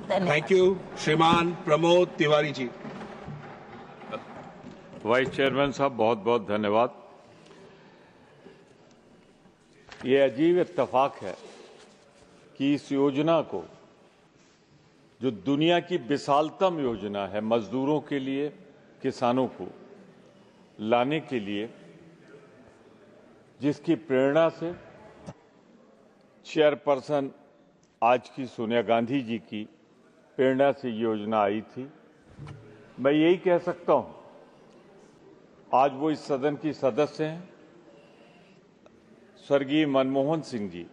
धन्यवाद। Thank you. श्रीमान Pramod Tiwari ji. Vice chairman साहब, बहुत बहुत धन्यवाद। ये अजीब इत्तेफाक है कि इस योजना को, जो दुनिया की विशालतम योजना है मजदूरों के लिए, किसानों को लाने के लिए, जिसकी प्रेरणा से चेयरपर्सन आज की सोनिया गांधी जी की प्रेरणा से योजना आई थी, मैं यही कह सकता हूं, आज वो इस सदन की सदस्य हैं। स्वर्गीय मनमोहन सिंह जी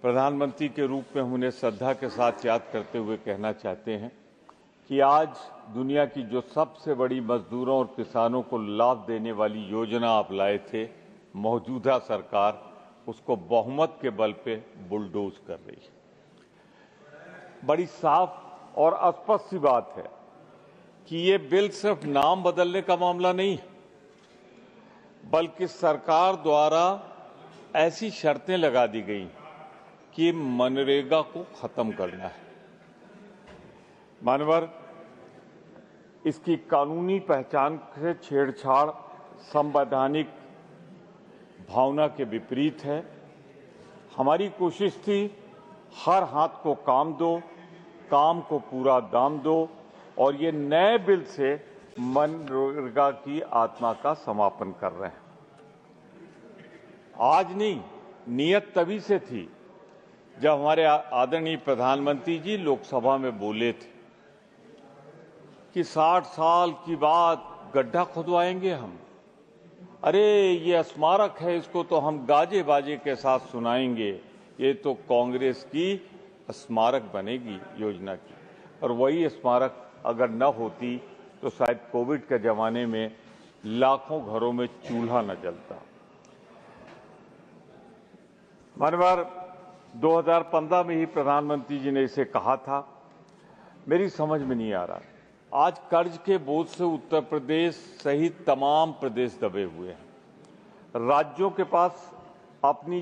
प्रधानमंत्री के रूप में हम उन्हें श्रद्धा के साथ याद करते हुए कहना चाहते हैं कि आज दुनिया की जो सबसे बड़ी मजदूरों और किसानों को लाभ देने वाली योजना आप लाए थे, मौजूदा सरकार उसको बहुमत के बल पे बुलडोज कर रही है। बड़ी साफ और स्पष्ट सी बात है कि ये बिल सिर्फ नाम बदलने का मामला नहीं है, बल्कि सरकार द्वारा ऐसी शर्तें लगा दी गई कि मनरेगा को खत्म करना है। मानवर, इसकी कानूनी पहचान से छेड़छाड़ संवैधानिक भावना के विपरीत है। हमारी कोशिश थी हर हाथ को काम दो, काम को पूरा दाम दो, और ये नए बिल से मनरेगा की आत्मा का समापन कर रहे हैं। आज नहीं, नियत तभी से थी जब हमारे आदरणीय प्रधानमंत्री जी लोकसभा में बोले थे कि 60 साल की बाद गड्ढा खुदवाएंगे हम। अरे ये स्मारक है, इसको तो हम गाजे बाजे के साथ सुनाएंगे। ये तो कांग्रेस की स्मारक बनेगी योजना की, और वही स्मारक अगर न होती तो शायद कोविड के जमाने में लाखों घरों में चूल्हा न जलता। मानवर, 2015 में ही प्रधानमंत्री जी ने इसे कहा था। मेरी समझ में नहीं आ रहा, आज कर्ज के बोझ से उत्तर प्रदेश सहित तमाम प्रदेश दबे हुए हैं। राज्यों के पास अपनी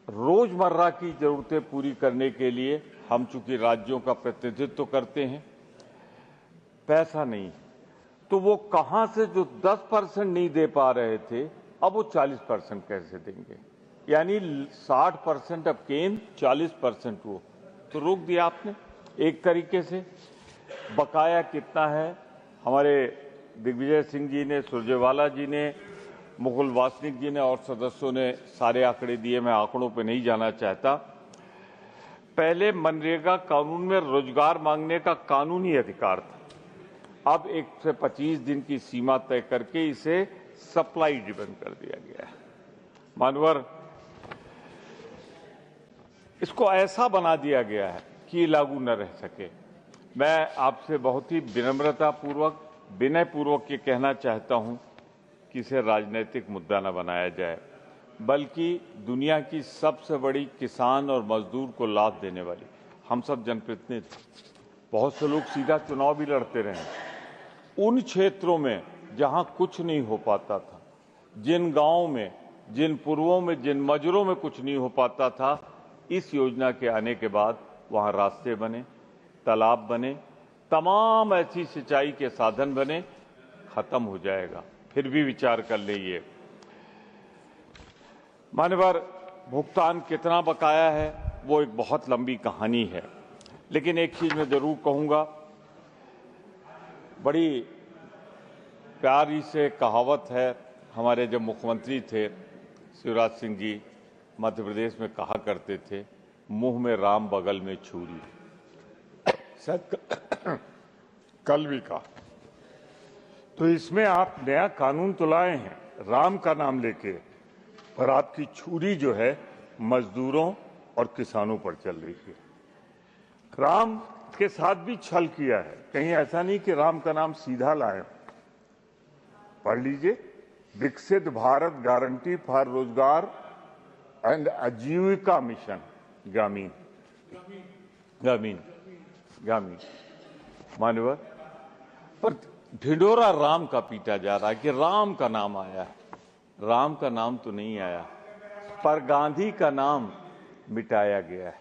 रोजमर्रा की जरूरतें पूरी करने के लिए, हम चूंकि राज्यों का प्रतिनिधित्व करते हैं, पैसा नहीं, तो वो कहां से जो 10% नहीं दे पा रहे थे, अब वो 40% कैसे देंगे? यानी 60% अब केंद्र, 40% वो, तो रोक दिया आपने एक तरीके से। बकाया कितना है? हमारे दिग्विजय सिंह जी ने, सुरजेवाला जी ने, मुकुल वासनिक जी ने और सदस्यों ने सारे आंकड़े दिए, मैं आंकड़ों पे नहीं जाना चाहता। पहले मनरेगा कानून में रोजगार मांगने का कानूनी अधिकार था, अब 1 से 25 दिन की सीमा तय करके इसे सप्लाई ड्रिवन कर दिया गया है। मानवर, इसको ऐसा बना दिया गया है कि लागू न रह सके। मैं आपसे बहुत ही विनम्रतापूर्वक, विनयपूर्वक ये कहना चाहता हूं कि इसे राजनीतिक मुद्दा न बनाया जाए, बल्कि दुनिया की सबसे बड़ी किसान और मजदूर को लाभ देने वाली, हम सब जनप्रतिनिधि, बहुत से लोग सीधा चुनाव भी लड़ते रहे। उन क्षेत्रों में जहां कुछ नहीं हो पाता था, जिन गांवों में, जिन पूर्वों में, जिन मजरों में कुछ नहीं हो पाता था, इस योजना के आने के बाद वहां रास्ते बने, तालाब बने, तमाम ऐसी सिंचाई के साधन बने। खत्म हो जाएगा, फिर भी विचार कर लीजिए। मान्यवर, भुगतान कितना बकाया है वो एक बहुत लंबी कहानी है, लेकिन एक चीज मैं जरूर कहूंगा, बड़ी प्यारी से कहावत है, हमारे जब मुख्यमंत्री थे शिवराज सिंह जी मध्य प्रदेश में कहा करते थे, मुंह में राम बगल में छुरी। कल भी कहा। तो इसमें आप नया कानून तो लाए हैं राम का नाम लेके, पर आपकी छुरी जो है मजदूरों और किसानों पर चल रही है। राम के साथ भी छल किया है, कहीं ऐसा नहीं कि राम का नाम सीधा लाए। पढ़ लीजिए, विकसित भारत गारंटी फॉर रोजगार एंड आजीविका मिशन ग्रामीण, ग्रामीण, ग्रामीण। मान्यवर, पर ढिंढोरा राम का पीटा जा रहा है कि राम का नाम आया है। राम का नाम तो नहीं आया, पर गांधी का नाम मिटाया गया है।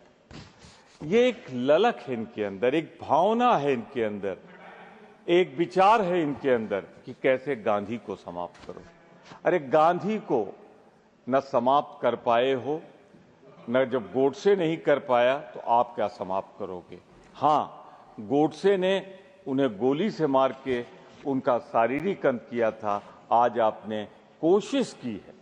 ये एक ललक है इनके अंदर, एक भावना है इनके अंदर, एक विचार है इनके अंदर कि कैसे गांधी को समाप्त करो। अरे गांधी को न समाप्त कर पाए हो, न जब गोडसे नहीं कर पाया तो आप क्या समाप्त करोगे। हाँ, गोडसे ने उन्हें गोली से मार के उनका शारीरिक अंत किया था। आज आपने कोशिश की है,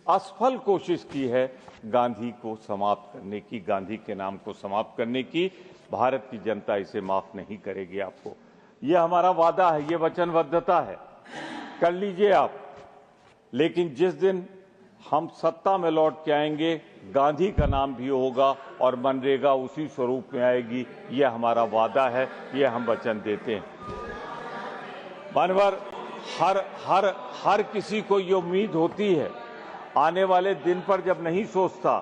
असफल कोशिश की है गांधी को समाप्त करने की, गांधी के नाम को समाप्त करने की। भारत की जनता इसे माफ नहीं करेगी आपको। यह हमारा वादा है, ये वचनबद्धता है, कर लीजिए आप। लेकिन जिस दिन हम सत्ता में लौट के आएंगे, गांधी का नाम भी होगा और मनरेगा उसी स्वरूप में आएगी। यह हमारा वादा है, यह हम वचन देते हैं। मानवर हर किसी को ये उम्मीद होती है, आने वाले दिन पर जब नहीं सोचता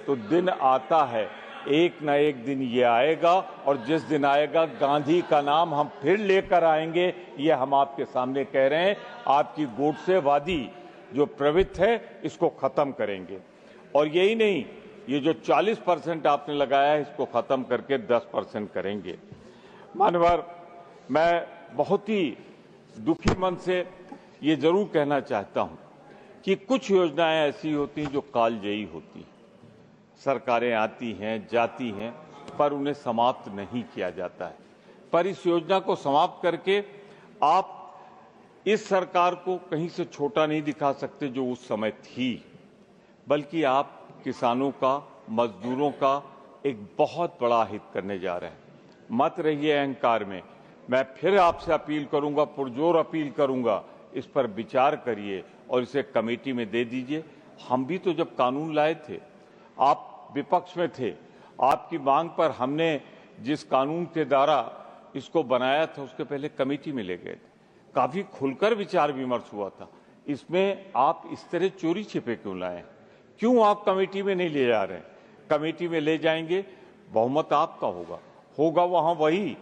तो दिन आता है, एक न एक दिन ये आएगा और जिस दिन आएगा गांधी का नाम हम फिर लेकर आएंगे। ये हम आपके सामने कह रहे हैं। आपकी गोडसेवादी जो प्रवृत्ति है इसको खत्म करेंगे और यही नहीं, ये जो 40% आपने लगाया है इसको खत्म करके 10% करेंगे। मानवर, मैं बहुत ही दुखी मन से ये जरूर कहना चाहता हूं कि कुछ योजनाएं ऐसी होती हैं जो कालजयी होती हैं। सरकारें आती हैं, जाती हैं, पर उन्हें समाप्त नहीं किया जाता है। पर इस योजना को समाप्त करके आप इस सरकार को कहीं से छोटा नहीं दिखा सकते जो उस समय थी, बल्कि आप किसानों का, मजदूरों का एक बहुत बड़ा हित करने जा रहे हैं। मत रहिए अहंकार में। मैं फिर आपसे अपील करूंगा, पुरजोर अपील करूंगा, इस पर विचार करिए और इसे कमेटी में दे दीजिए। हम भी तो जब कानून लाए थे, आप विपक्ष में थे, आपकी मांग पर हमने जिस कानून के द्वारा इसको बनाया था उसके पहले कमेटी में ले गए थे। काफी खुलकर विचार विमर्श हुआ था। इसमें आप इस तरह चोरी छिपे क्यों लाए? क्यों आप कमेटी में नहीं ले जा रहे? कमेटी में ले जाएंगे, बहुमत आपका होगा वहां वही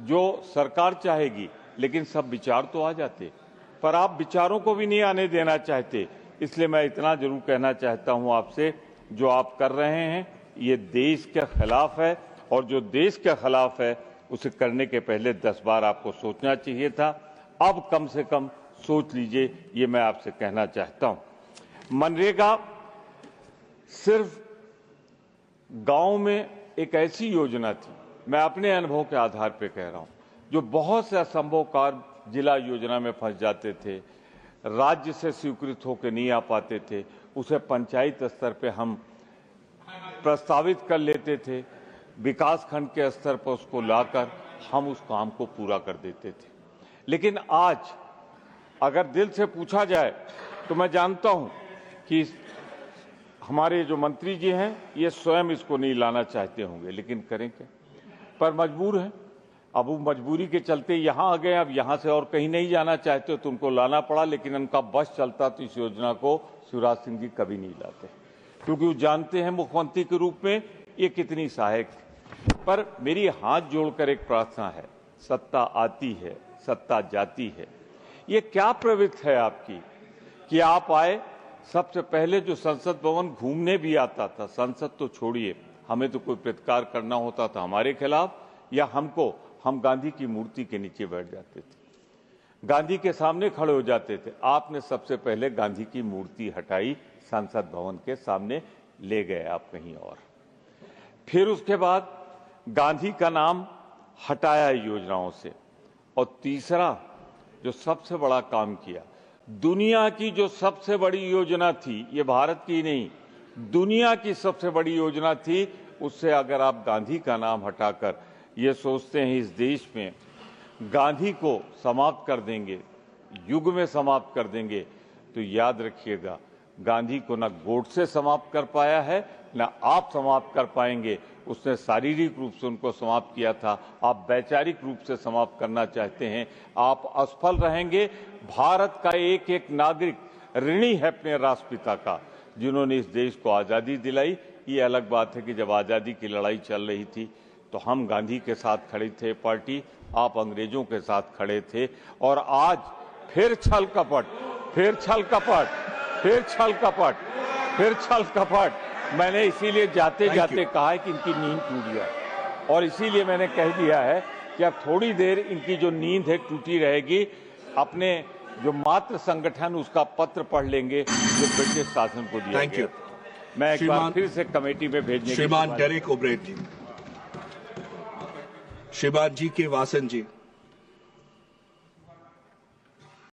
जो सरकार चाहेगी, लेकिन सब विचार तो आ जाते, पर आप विचारों को भी नहीं आने देना चाहते। इसलिए मैं इतना जरूर कहना चाहता हूं आपसे, जो आप कर रहे हैं ये देश के खिलाफ है और जो देश के खिलाफ है उसे करने के पहले 10 बार आपको सोचना चाहिए था। अब कम से कम सोच लीजिए, ये मैं आपसे कहना चाहता हूं। मनरेगा सिर्फ गांव में एक ऐसी योजना थी, मैं अपने अनुभव के आधार पर कह रहा हूं, जो बहुत से असंभव कार्य जिला योजना में फंस जाते थे, राज्य से स्वीकृत होकर नहीं आ पाते थे, उसे पंचायत स्तर पे हम प्रस्तावित कर लेते थे, विकास खंड के स्तर पर उसको लाकर हम उस काम को पूरा कर देते थे। लेकिन आज अगर दिल से पूछा जाए तो मैं जानता हूं कि हमारे जो मंत्री जी हैं ये स्वयं इसको नहीं लाना चाहते होंगे, लेकिन करें क्या, पर मजबूर हैं। अब वो मजबूरी के चलते यहाँ आ गए, अब यहाँ से और कहीं नहीं जाना चाहते तो उनको लाना पड़ा। लेकिन उनका बस चलता तो इस योजना को शिवराज सिंह जी कभी नहीं लाते, क्योंकि वो जानते हैं मुख्यमंत्री के रूप में ये कितनी सहायक है। पर मेरी हाथ जोड़कर एक प्रार्थना है, सत्ता आती है, सत्ता जाती है। ये क्या प्रवृत्ति है आपकी कि आप आए, सबसे पहले जो संसद भवन घूमने भी आता था, संसद तो छोड़िए, हमें तो कोई प्रतिकार करना होता था हमारे खिलाफ या हम गांधी की मूर्ति के नीचे बैठ जाते थे, गांधी के सामने खड़े हो जाते थे। आपने सबसे पहले गांधी की मूर्ति हटाई, संसद भवन के सामने ले गए आप कहीं और। फिर उसके बाद गांधी का नाम हटाया योजनाओं से। और तीसरा जो सबसे बड़ा काम किया, दुनिया की जो सबसे बड़ी योजना थी, ये भारत की नहीं, दुनिया की सबसे बड़ी योजना थी, उससे अगर आप गांधी का नाम हटाकर ये सोचते हैं इस देश में गांधी को समाप्त कर देंगे, युग में समाप्त कर देंगे, तो याद रखिएगा गांधी को न गोडसे समाप्त कर पाया है, न आप समाप्त कर पाएंगे। उसने शारीरिक रूप से उनको समाप्त किया था, आप वैचारिक रूप से समाप्त करना चाहते हैं, आप असफल रहेंगे। भारत का एक एक नागरिक ऋणी है अपने राष्ट्रपिता का, जिन्होंने इस देश को आज़ादी दिलाई। ये अलग बात है कि जब आज़ादी की लड़ाई चल रही थी तो हम गांधी के साथ खड़े थे पार्टी, आप अंग्रेजों के साथ खड़े थे। और आज फिर छल कपट, फिर छल कपट, फिर छल कपट, फिर छल कपट। मैंने इसीलिए जाते जाते कहा है कि इनकी नींद टूट जाए। और इसीलिए मैंने कह दिया है कि अब थोड़ी देर इनकी जो नींद है टूटी रहेगी, अपने जो मातृ संगठन उसका पत्र पढ़ लेंगे जो ब्रिटिश शासन को दिया थैंक यू। मैं एक बार फिर से कमेटी में भेजने श्रीमान डेरेक ओब्रेट जी, श्रीमान जी के वासन जी।